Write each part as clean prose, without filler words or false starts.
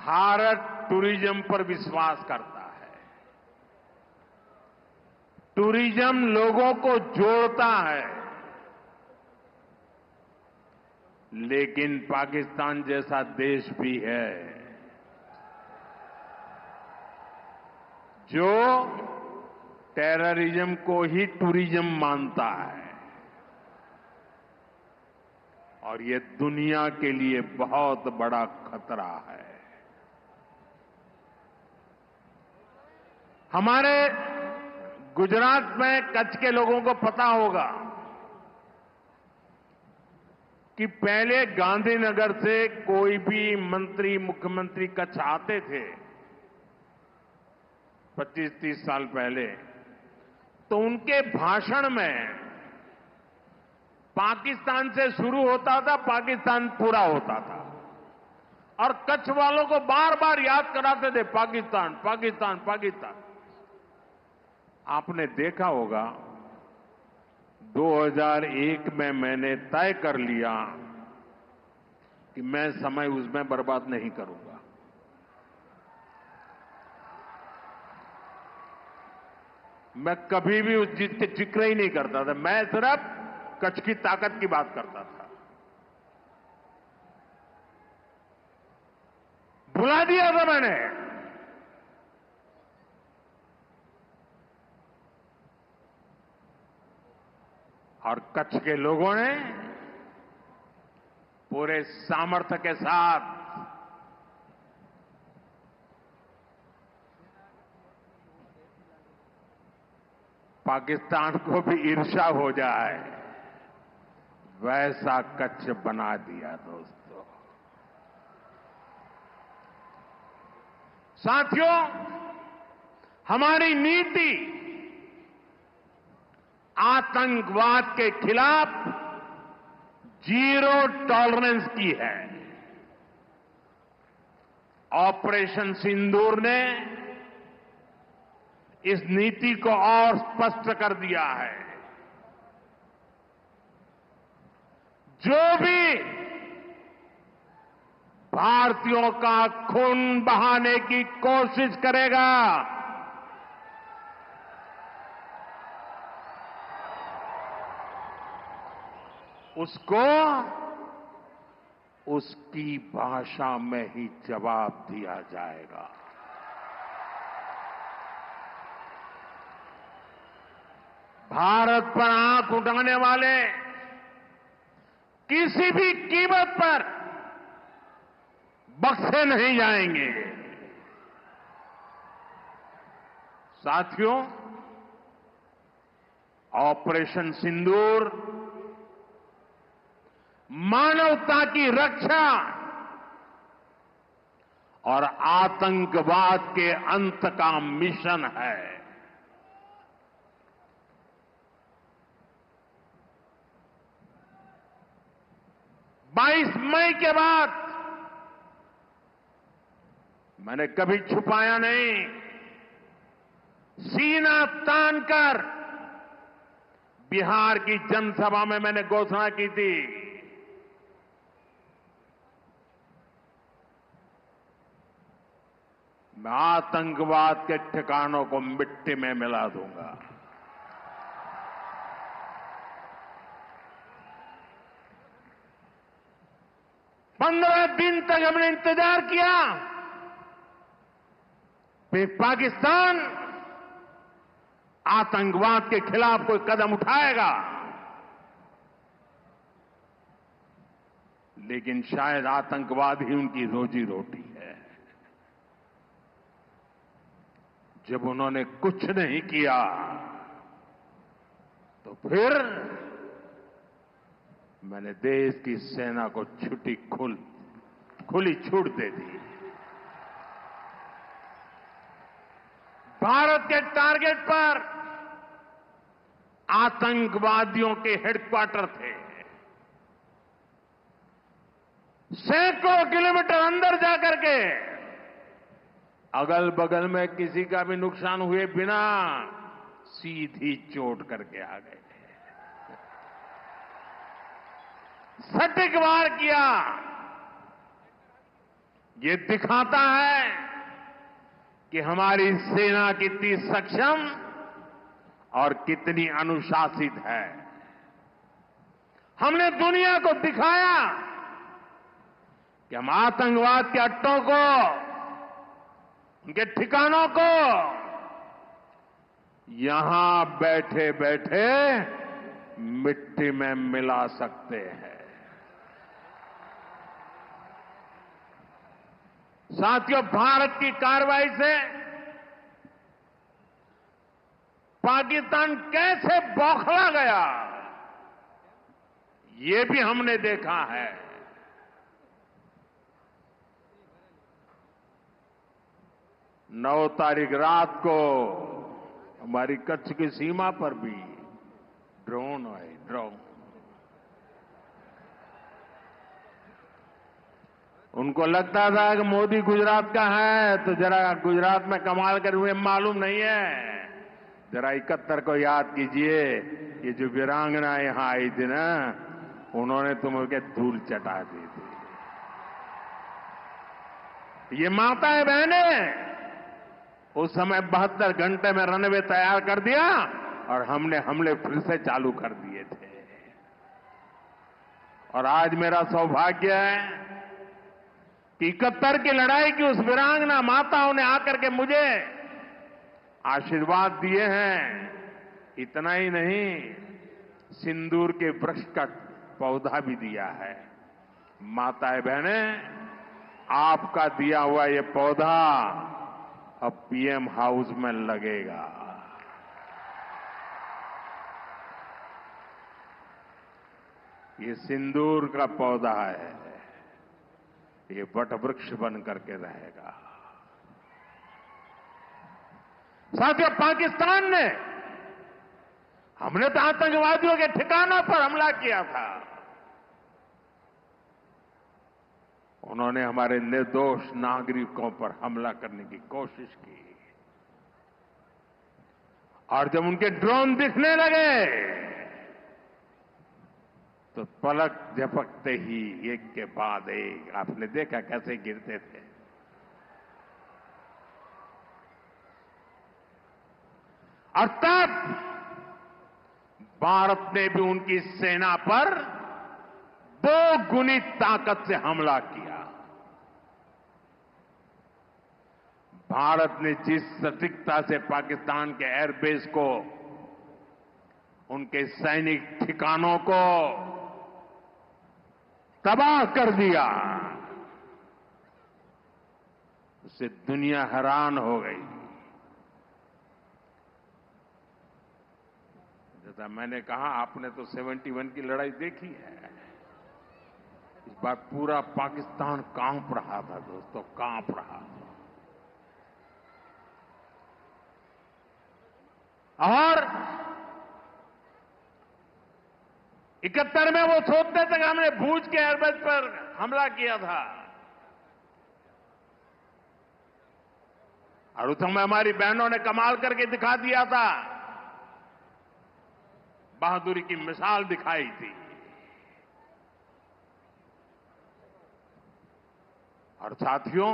Bharat tourism पर विश्वास करता है। टूरिज्म लोगों को जोड़ता है। लेकिन पाकिस्तान जैसा देश भी है जो टेररिज्म को ही टूरिज्म मानता है, और ये दुनिया के लिए बहुत बड़ा खतरा है। हमारे गुजरात में कच्छ के लोगों को पता होगा कि पहले गांधीनगर से कोई भी मंत्री, मुख्यमंत्री कच्छ आते थे 25-30 साल पहले, तो उनके भाषण में पाकिस्तान से शुरू होता था, पाकिस्तान पूरा होता था, और कच्छ वालों को बार बार याद कराते थे पाकिस्तान, पाकिस्तान, पाकिस्तान। आपने देखा होगा 2001 में मैंने तय कर लिया कि मैं समय उसमें बर्बाद नहीं करूंगा। मैं कभी भी उस चीज के जिक्र ही नहीं करता था। मैं सिर्फ कच्छ की ताकत की बात करता था। भुला दिया था मैंने। और कच्छ के लोगों ने पूरे सामर्थ्य के साथ पाकिस्तान को भी ईर्ष्या हो जाए वैसा कच्छ बना दिया। दोस्तों, साथियों, हमारी नीति आतंकवाद के खिलाफ जीरो टॉलरेंस की है। ऑपरेशन सिंदूर ने इस नीति को और स्पष्ट कर दिया है। जो भी भारतीयों का खून बहाने की कोशिश करेगा, उसको उसकी भाषा में ही जवाब दिया जाएगा। भारत पर आंख उठाने वाले किसी भी कीमत पर बख्शे नहीं जाएंगे। साथियों, ऑपरेशन सिंदूर मानवता की रक्षा और आतंकवाद के अंत का मिशन है। 22 मई के बाद मैंने कभी छुपाया नहीं, सीना तानकर बिहार की जनसभा में मैंने घोषणा की थी, मैं आतंकवाद के ठिकानों को मिट्टी में मिला दूंगा। पंद्रह दिन तक हमने इंतजार किया, फिर पाकिस्तान आतंकवाद के खिलाफ कोई कदम उठाएगा, लेकिन शायद आतंकवाद ही उनकी रोजी रोटी है। जब उन्होंने कुछ नहीं किया तो फिर मैंने देश की सेना को खुली छूट दे दी। भारत के टारगेट पर आतंकवादियों के हेडक्वार्टर थे। सैकड़ों किलोमीटर अंदर जाकर के अगल बगल में किसी का भी नुकसान हुए बिना सीधी चोट करके आ गए। सटीक वार किया, ये दिखाता है कि हमारी सेना कितनी सक्षम और कितनी अनुशासित है। हमने दुनिया को दिखाया कि हम आतंकवाद के अड्डों को, उनके ठिकानों को यहां बैठे बैठे मिट्टी में मिला सकते हैं। साथियों, भारत की कार्रवाई से पाकिस्तान कैसे बौखला गया, ये भी हमने देखा है। नौ तारीख रात को हमारी कच्छ की सीमा पर भी ड्रोन आए, ड्रोन। उनको लगता था कि मोदी गुजरात का है तो जरा गुजरात में कमाल कर हुए मालूम नहीं है। जरा 71 को याद कीजिए, ये जो वीरांगना यहां आई थी ना, उन्होंने तुमको धूल चटा दी थी। ये माताएं बहनें उस समय 72 घंटे में रनवे तैयार कर दिया और हमने हमले फिर से चालू कर दिए थे। और आज मेरा सौभाग्य है कि 71 की लड़ाई की उस वीरांगना माताओं ने आकर के मुझे आशीर्वाद दिए हैं। इतना ही नहीं, सिंदूर के वृक्ष का पौधा भी दिया है। माताएं बहनें, आपका दिया हुआ ये पौधा अब पीएम हाउस में लगेगा। ये सिंदूर का पौधा है, ये वटवृक्ष बन करके रहेगा। साथियों, पाकिस्तान ने, हमने तो आतंकवादियों के ठिकानों पर हमला किया था, उन्होंने हमारे निर्दोष नागरिकों पर हमला करने की कोशिश की। और जब उनके ड्रोन दिखने लगे तो पलक झपकते ही एक के बाद एक, आपने देखा कैसे गिरते थे। और तब भारत ने भी उनकी सेना पर 2 गुनी ताकत से हमला किया। भारत ने जिस सटीकता से पाकिस्तान के एयरबेस को, उनके सैनिक ठिकानों को तबाह कर दिया, उससे दुनिया हैरान हो गई। जैसा मैंने कहा, आपने तो 71 की लड़ाई देखी है। इस बार पूरा पाकिस्तान कांप रहा था दोस्तों, कांप रहा था। और 71 में वो सोचते थे कि हमने भूज के एयरबेस पर हमला किया था, और उस समय हमारी बहनों ने कमाल करके दिखा दिया था, बहादुरी की मिसाल दिखाई थी। और साथियों,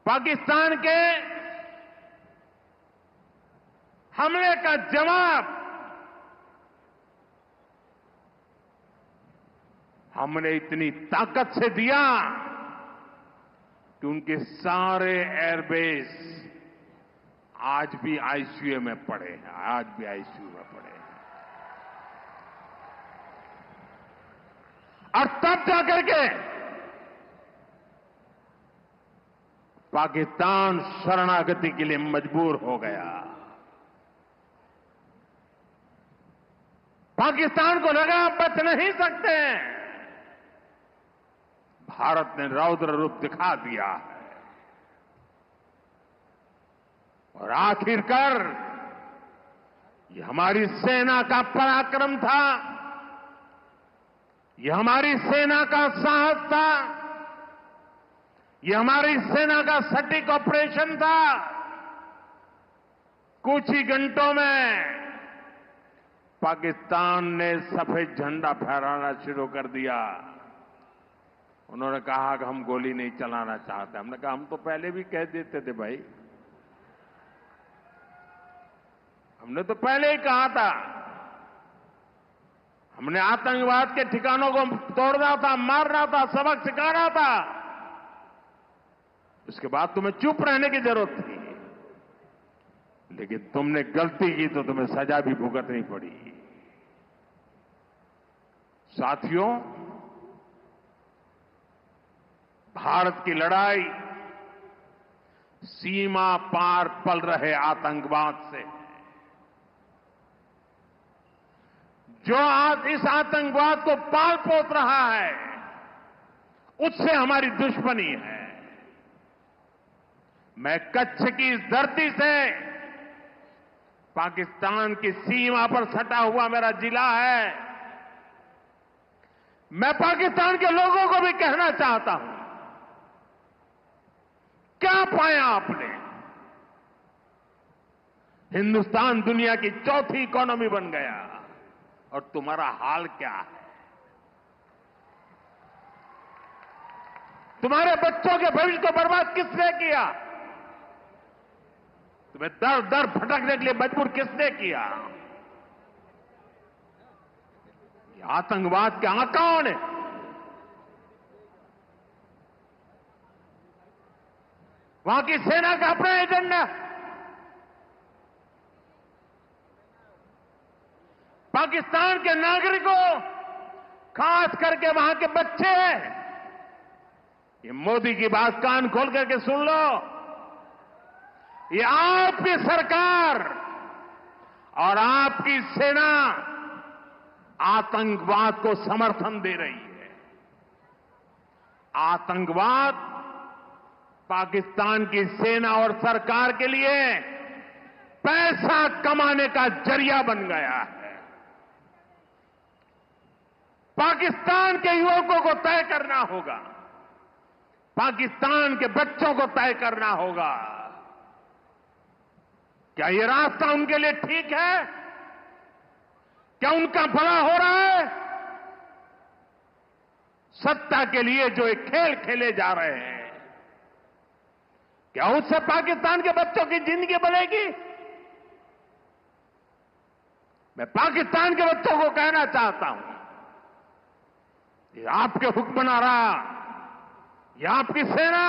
पाकिस्तान के हमले का जवाब हमने इतनी ताकत से दिया कि उनके सारे एयरबेस आज भी आईसीयू में पड़े हैं, आज भी आईसीयू में पड़े हैं। और तब जाकर के पाकिस्तान शरणागति के लिए मजबूर हो गया। पाकिस्तान को लगा बच नहीं सकते, भारत ने रौद्र रूप दिखा दिया है। और आखिरकार ये हमारी सेना का पराक्रम था, ये हमारी सेना का साहस था, ये हमारी सेना का सटीक ऑपरेशन था। कुछ ही घंटों में पाकिस्तान ने सफेद झंडा फहराना शुरू कर दिया। उन्होंने कहा कि हम गोली नहीं चलाना चाहते। हमने कहा हम तो पहले भी कह देते थे भाई, हमने तो पहले ही कहा था। हमने आतंकवाद के ठिकानों को तोड़ना था, मारना था, सबक सिखाना था। उसके बाद तुम्हें चुप रहने की जरूरत थी, लेकिन तुमने गलती की तो तुम्हें सजा भी भुगतनी पड़ी। साथियों, भारत की लड़ाई सीमा पार पल रहे आतंकवाद से। जो आज इस आतंकवाद को पाल पोस रहा है, उससे हमारी दुश्मनी है। मैं कच्छ की इस धरती से, पाकिस्तान की सीमा पर सटा हुआ मेरा जिला है, मैं पाकिस्तान के लोगों को भी कहना चाहता हूं, क्या पाया आपने? हिंदुस्तान दुनिया की चौथी इकोनॉमी बन गया और तुम्हारा हाल क्या है? तुम्हारे बच्चों के भविष्य को बर्बाद किसने किया? तुम्हें दर दर भटकने के लिए मजबूर किसने किया? ये आतंकवाद के आकाओं ने। वहां की सेना का अपना एजेंडा, पाकिस्तान के नागरिकों, खास करके वहां के बच्चे, ये मोदी की बात कान खोल करके सुन लो, ये आपकी सरकार और आपकी सेना आतंकवाद को समर्थन दे रही है। आतंकवाद पाकिस्तान की सेना और सरकार के लिए पैसा कमाने का जरिया बन गया है। पाकिस्तान के युवकों को तय करना होगा, पाकिस्तान के बच्चों को तय करना होगा, क्या ये रास्ता उनके लिए ठीक है? क्या उनका भला हो रहा है? सत्ता के लिए जो एक खेल खेले जा रहे हैं, क्या उससे पाकिस्तान के बच्चों की जिंदगी बनेगी? मैं पाकिस्तान के बच्चों को कहना चाहता हूं, ये आपके हुक्मनारा, ये आपकी सेना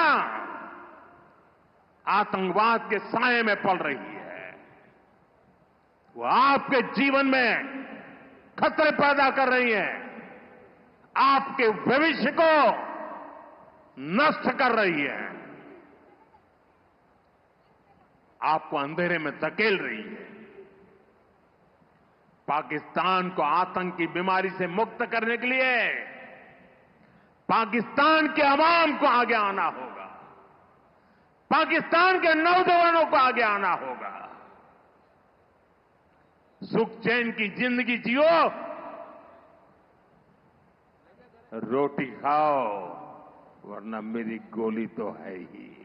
आतंकवाद के साए में पल रही है। वो आपके जीवन में खतरे पैदा कर रही है, आपके भविष्य को नष्ट कर रही है, आपको अंधेरे में धकेल रही है। पाकिस्तान को आतंक की बीमारी से मुक्त करने के लिए पाकिस्तान के अवाम को आगे आना होगा, पाकिस्तान के नौजवानों को आगे आना होगा। सुख चैन की जिंदगी जियो, रोटी खाओ, वरना मेरी गोली तो है ही।